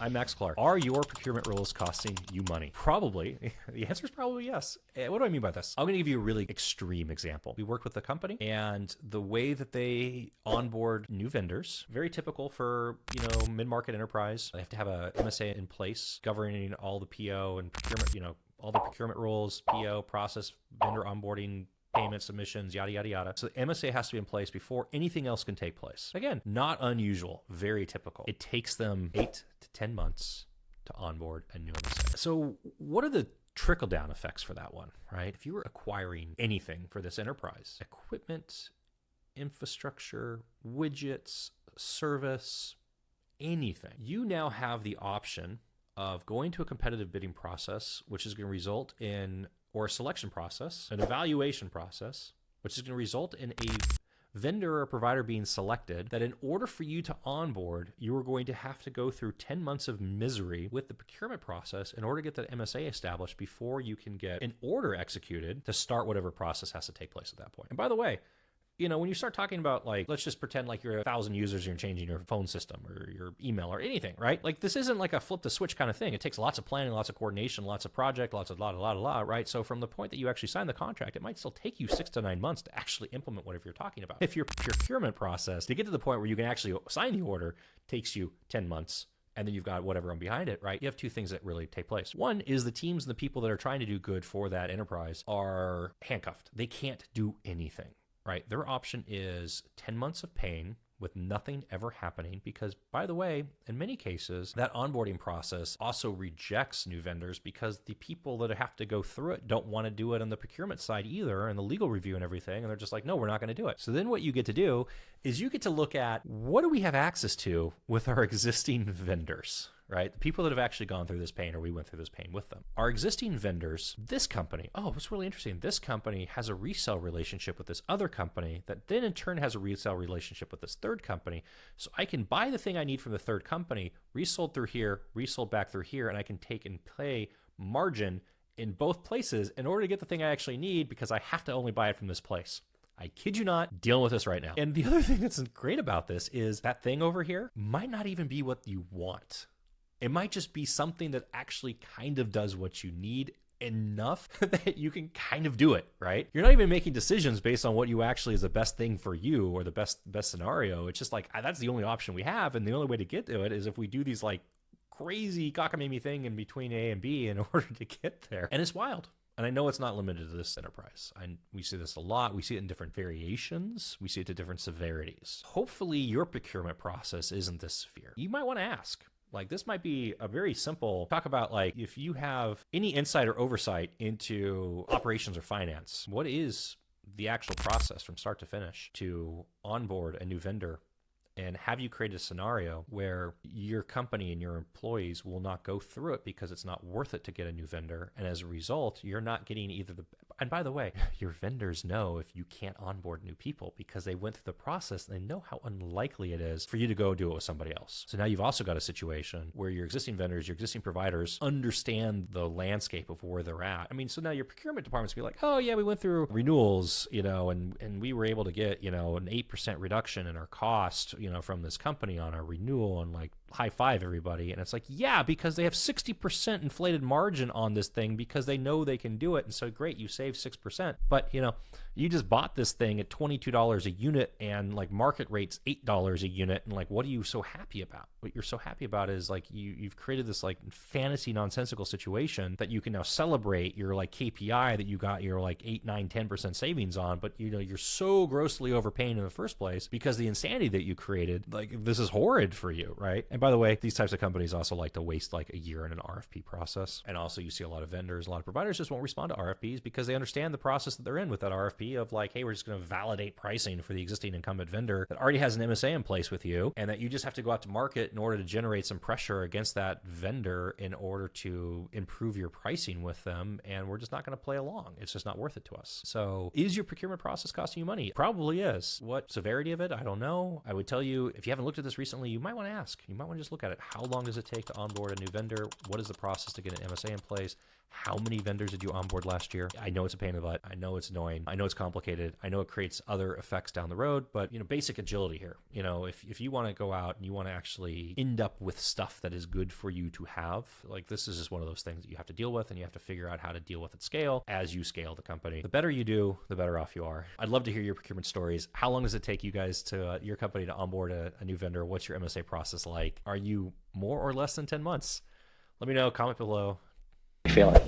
I'm Max Clark. Are your procurement rules costing you money? Probably. The answer is probably yes. What do I mean by this? I'm going to give you a really extreme example. We worked with the company, and the way that they onboard new vendors, very typical for, mid-market enterprise. They have to have a MSA in place governing all the PO and procurement, all the procurement rules, PO, process, vendor onboarding, payment submissions, yada, yada, yada. So the MSA has to be in place before anything else can take place. Again, not unusual, very typical. It takes them 8 to 10 months to onboard a new MSA. So what are the trickle-down effects for that one, right? If you were acquiring anything for this enterprise, equipment, infrastructure, widgets, service, anything, you now have the option of going to a competitive bidding process, which is going to result in, or a selection process, an evaluation process, which is going to result in a vendor or provider being selected, that in order for you to onboard, you are going to have to go through 10 months of misery with the procurement process in order to get that MSA established before you can get an order executed to start whatever process has to take place at that point. And by the way, when you start talking about, let's just pretend like you're 1,000 users, you're changing your phone system or your email or anything, right? Like, this isn't like a flip the switch kind of thing. It takes lots of planning, lots of coordination, lots of project, lots of right? So from the point that you actually sign the contract, it might still take you 6 to 9 months to actually implement whatever you're talking about. If your procurement process, to get to the point where you can actually sign the order, takes you 10 months, and then you've got whatever on behind it, right? You have two things that really take place. One is the teams and the people that are trying to do good for that enterprise are handcuffed. They can't do anything. Right? Their option is 10 months of pain with nothing ever happening because, by the way, in many cases, that onboarding process also rejects new vendors because the people that have to go through it don't want to do it on the procurement side either and the legal review and everything. And they're just like, no, we're not going to do it. So then what you get to do is you get to look at what do we have access to with our existing vendors, right? The people that have actually gone through this pain, or we went through this pain with them. Our existing vendors, this company, what's really interesting, this company has a resale relationship with this other company that then in turn has a resale relationship with this third company. So I can buy the thing I need from the third company, resold through here, resold back through here, and I can take and pay margin in both places in order to get the thing I actually need because I have to only buy it from this place. I kid you not, dealing with this right now. And the other thing that's great about this is that thing over here might not even be what you want. It might just be something that actually kind of does what you need enough that you can kind of do it, right? You're not even making decisions based on what you actually is the best thing for you or the best scenario. It's just like, that's the only option we have. And the only way to get to it is if we do these crazy cockamamie thing in between A and B in order to get there. And it's wild. And I know it's not limited to this enterprise. We see this a lot. We see it in different variations. We see it to different severities. Hopefully your procurement process isn't this severe. You might want to ask. This might be a very simple talk about if you have any insight or oversight into operations or finance, what is the actual process from start to finish to onboard a new vendor? And have you created a scenario where your company and your employees will not go through it because it's not worth it to get a new vendor? And as a result, you're not getting either and by the way, your vendors know if you can't onboard new people because they went through the process and they know how unlikely it is for you to go do it with somebody else. So now you've also got a situation where your existing vendors, your existing providers understand the landscape of where they're at. So now your procurement department's be like, oh yeah, we went through renewals, and we were able to get, an 8% reduction in our cost, from this company on our renewal, and high five everybody. And it's like, yeah, because they have 60% inflated margin on this thing because they know they can do it. And so great, you save 6%. But you just bought this thing at $22 a unit and market rate's $8 a unit. And what are you so happy about? What you're so happy about is you've created this fantasy nonsensical situation that you can now celebrate your KPI that you got your 8, 9, 10% savings on. But you're so grossly overpaying in the first place because the insanity that you created, this is horrid for you, right? And by the way, these types of companies also like to waste a year in an RFP process. And also you see a lot of vendors, a lot of providers just won't respond to RFPs because they understand the process that they're in with that RFP of hey, we're just going to validate pricing for the existing incumbent vendor that already has an MSA in place with you, and that you just have to go out to market in order to generate some pressure against that vendor in order to improve your pricing with them. And we're just not going to play along. It's just not worth it to us. So is your procurement process costing you money? It probably is. What severity of it? I don't know. I would tell you, if you haven't looked at this recently, you might want to ask. You might want to just look at it. How long does it take to onboard a new vendor? What is the process to get an MSA in place? How many vendors did you onboard last year? I know it's a pain in the butt. I know it's annoying. I know it's complicated. I know it creates other effects down the road, but basic agility here. If you want to go out and you want to actually actually end up with stuff that is good for you to have. Like, this is just one of those things that you have to deal with, and you have to figure out how to deal with at scale as you scale the company. The better you do, the better off you are. I'd love to hear your procurement stories. How long does it take you guys to your company to onboard a new vendor? What's your MSA process like? Are you more or less than 10 months? Let me know. Comment below. Feeling.